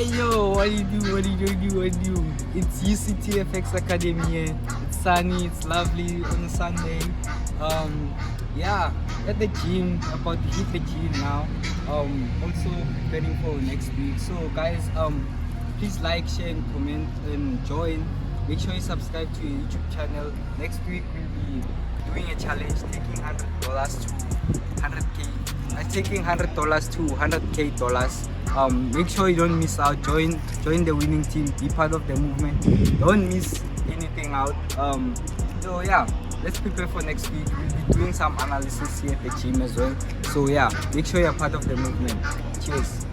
Hey yo, what do you do? It's UCT Forex Academy here. It's sunny, it's lovely on a Sunday. Yeah, at the gym, about to hit the gym now. Also preparing for next week. So guys, please like, share, and comment and join. Make sure you subscribe to your YouTube channel. Next week we'll be doing a challenge, taking $100 to 100k. Taking $100 to 100k dollars. Make sure you don't miss out. Join the winning team. Be part of the movement. Don't miss anything out. So yeah, let's prepare for next week. We'll be doing some analysis here at the gym as well. So yeah, make sure you're part of the movement. Cheers.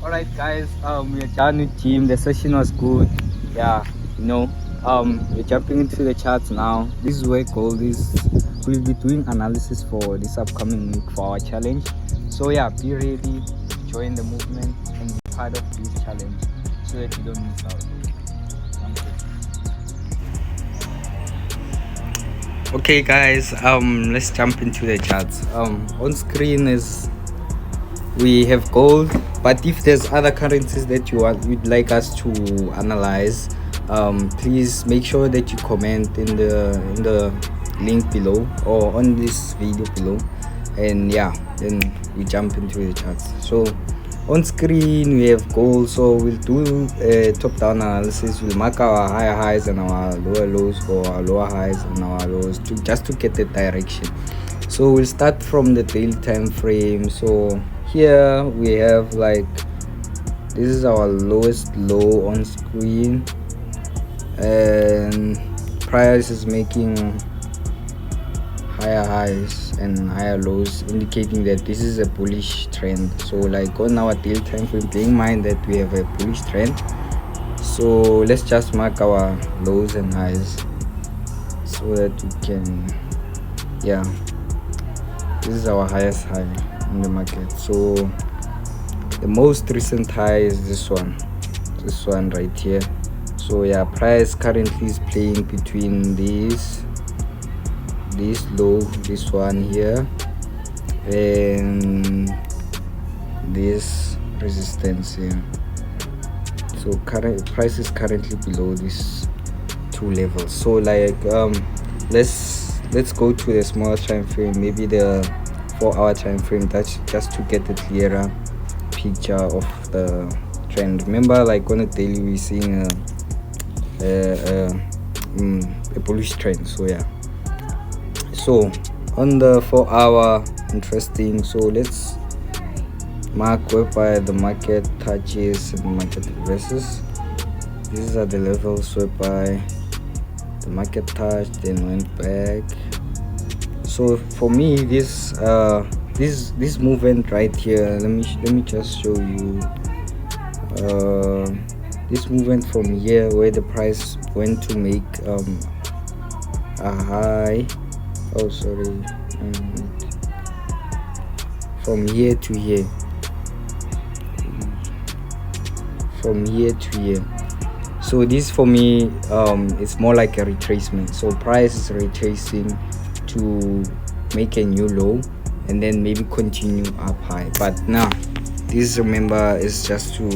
Alright guys, we're done with gym. The session was good. Yeah, we're jumping into the charts now. This is where gold is. We'll be doing analysis for this upcoming week for our challenge. So yeah, be ready, join the movement and be part of this challenge so that you don't miss out. Okay guys, let's jump into the charts. On screen is we have gold, but if there's other currencies that you'd like us to analyze, please make sure that you comment in the link below or on this video below, and yeah, then we jump into the charts. So on screen we have gold, so we'll do a top-down analysis. We'll mark our higher highs and our lower lows, or our lower highs and our lows, just to get the direction. So we'll start from the daily time frame. So here we have, like, this is our lowest low on screen, and price is making higher highs and higher lows, indicating that this is a bullish trend. So like on our daily time frame, bear in mind that we have a bullish trend. So let's just mark our lows and highs so that we can, yeah, this is our highest high in the market. So the most recent high is this one right here. So yeah, price currently is playing between this low, this one here, and this resistance here. So current price is currently below these two levels. So like let's go to the smaller time frame, maybe the 4-hour time frame, that's just to get a clearer picture of the trend. Remember, like on a daily we're seeing a bullish trend. So yeah, so on the 4-hour, interesting. So let's mark whereby the market touches and market reverses. These are the levels whereby the market touched then went back. So for me, this movement right here, let me just show you this movement from here, where the price went to make a high, from here to here, from here to here. So this for me, it's more like a retracement. So price is retracing to make a new low and then maybe continue up high. But now this, remember, is just to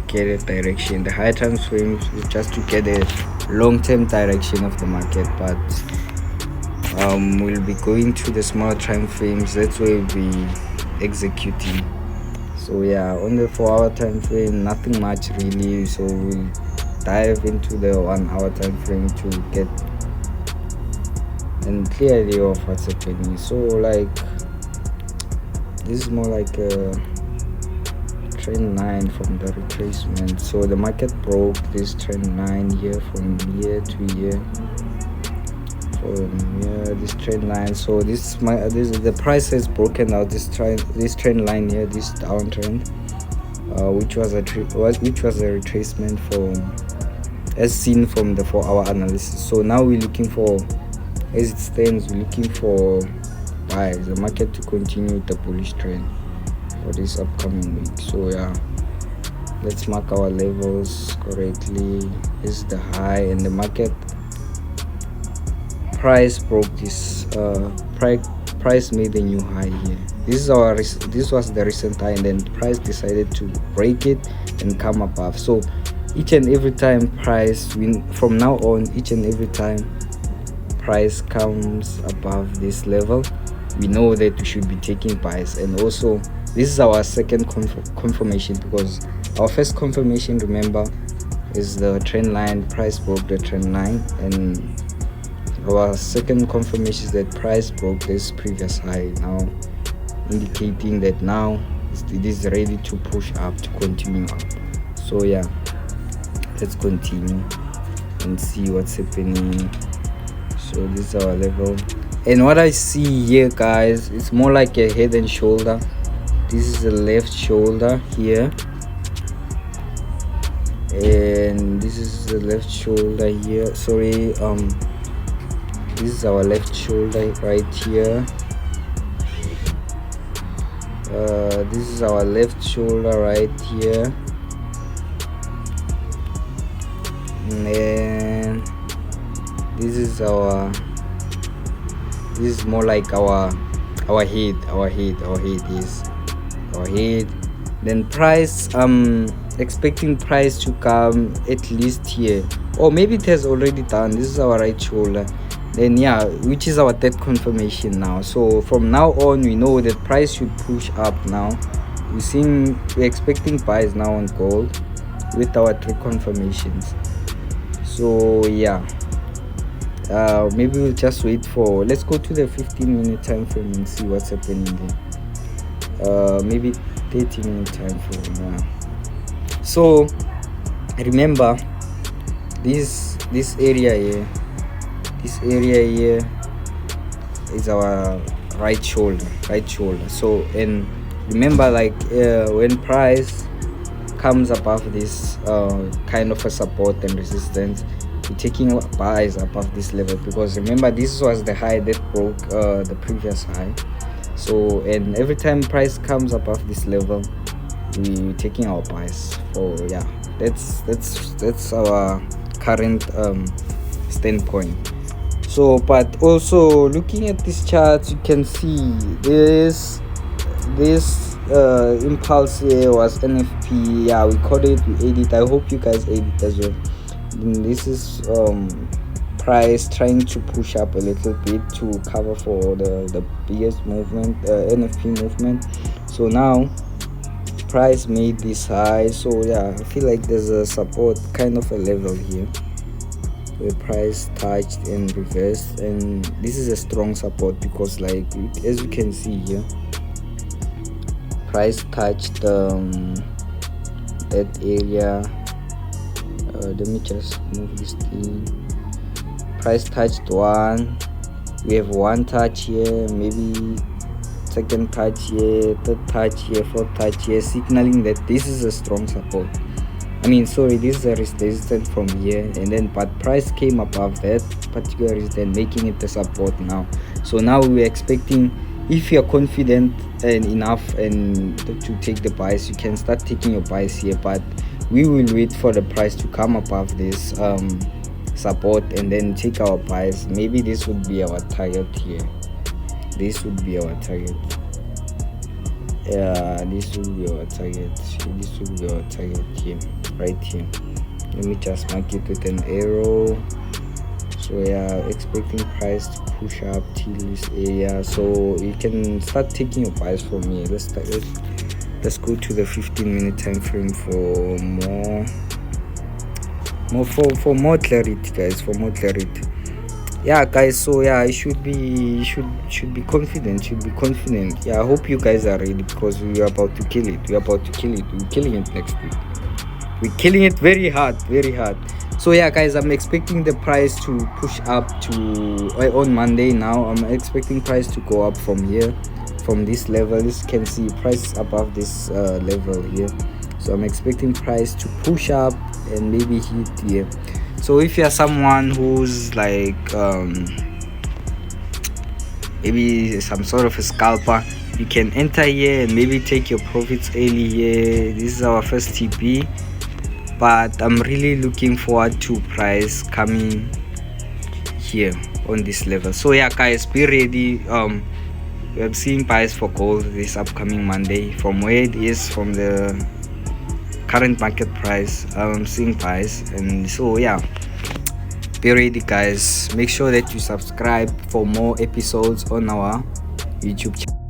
get a direction. The high time frames is just to get a long-term direction of the market. But we'll be going to the smaller time frames. That's where we'll be executing. So yeah, on the 4-hour time frame, nothing much really. So we'll dive into the 1-hour time frame to get and clearly of what's happening. So like this is more like a trend line from the retracement. So the market broke this trend line here from here to here, from here, this trend line. So this the price has broken out this trend line here, this downtrend, which was a retracement from, as seen from the 4-hour analysis. So now we're looking for, as it stands, we're looking for buys, the market to continue the bullish trend for this upcoming week. So yeah, let's mark our levels correctly. This is the high, and the market price broke this price made a new high here. This was the recent high, and then price decided to break it and come above. So each and every time from now on, each and every time price comes above this level, we know that we should be taking buys. And also this is our second confirmation, because our first confirmation, remember, is the trend line. Price broke the trend line, and our second confirmation is that price broke this previous high, now indicating that now it is ready to push up, to continue up. So yeah, let's continue and see what's happening. So this is our level, and what I see here, guys, it's more like a head and shoulder. This is the left shoulder here, and this is the left shoulder here. Sorry, this is our left shoulder right here. This is our left shoulder right here, and then this is more like our head. Then price, expecting price to come at least here, or maybe it has already done. This is our right shoulder, then yeah, which is our third confirmation now. So from now on, we know that price should push up now. We're expecting buys now on gold with our 3 confirmations. So yeah, maybe we'll just wait for, let's go to the 15-minute time frame and see what's happening there. Maybe 30-minute time frame. Yeah. So remember, this area here is our right shoulder. So, and remember, like when price comes above this kind of a support and resistance, we're taking buys above this level, because remember, this was the high that broke the previous high. So, and every time price comes above this level, we're taking our buys. For yeah, that's our current standpoint. So, but also looking at this chart, you can see this impulse here was NFP. Yeah, we caught it, we ate it. I hope you guys ate it as well. And this is price trying to push up a little bit to cover for the biggest movement, NFP movement. So now price made this high. So yeah, I feel like there's a support kind of a level here where price touched and reversed, and this is a strong support, because like as you can see here, price touched that area. Let me just move this thing. Price touched one, we have one touch here, maybe second touch here, third touch here, fourth touch here, signaling that this is a strong support. This is a resistance from here, and then but price came above that particular resistance, making it the support now. So now we're expecting, if you're confident and enough and to take the buys, you can start taking your buys here. But we will wait for the price to come above this support and then take our buys. Maybe this would be our target here. This would be our target. Yeah, this will be our target. This will be our target here, right here. Let me just mark it with an arrow. So yeah, expecting price to push up till this area, so you can start taking your buys from here. Let's go to the 15-minute time frame for more clarity, guys, for more clarity. Yeah, guys, so yeah, you should be confident, Yeah, I hope you guys are ready, because we are about to kill it. We're killing it next week. We're killing it very hard. So yeah, guys, I'm expecting the price to push up to on Monday. Now I'm expecting price to go up from here, from this level. As you can see, price is above this level here, so I'm expecting price to push up and maybe hit here. So if you're someone who's like maybe some sort of a scalper, you can enter here and maybe take your profits early here. This is our first TP, but I'm really looking forward to price coming here on this level. So yeah, guys, be ready. We're seeing buys for gold this upcoming Monday. From where it is, from the current market price, I'm seeing buys. And so yeah, be ready, guys. Make sure that you subscribe for more episodes on our YouTube channel.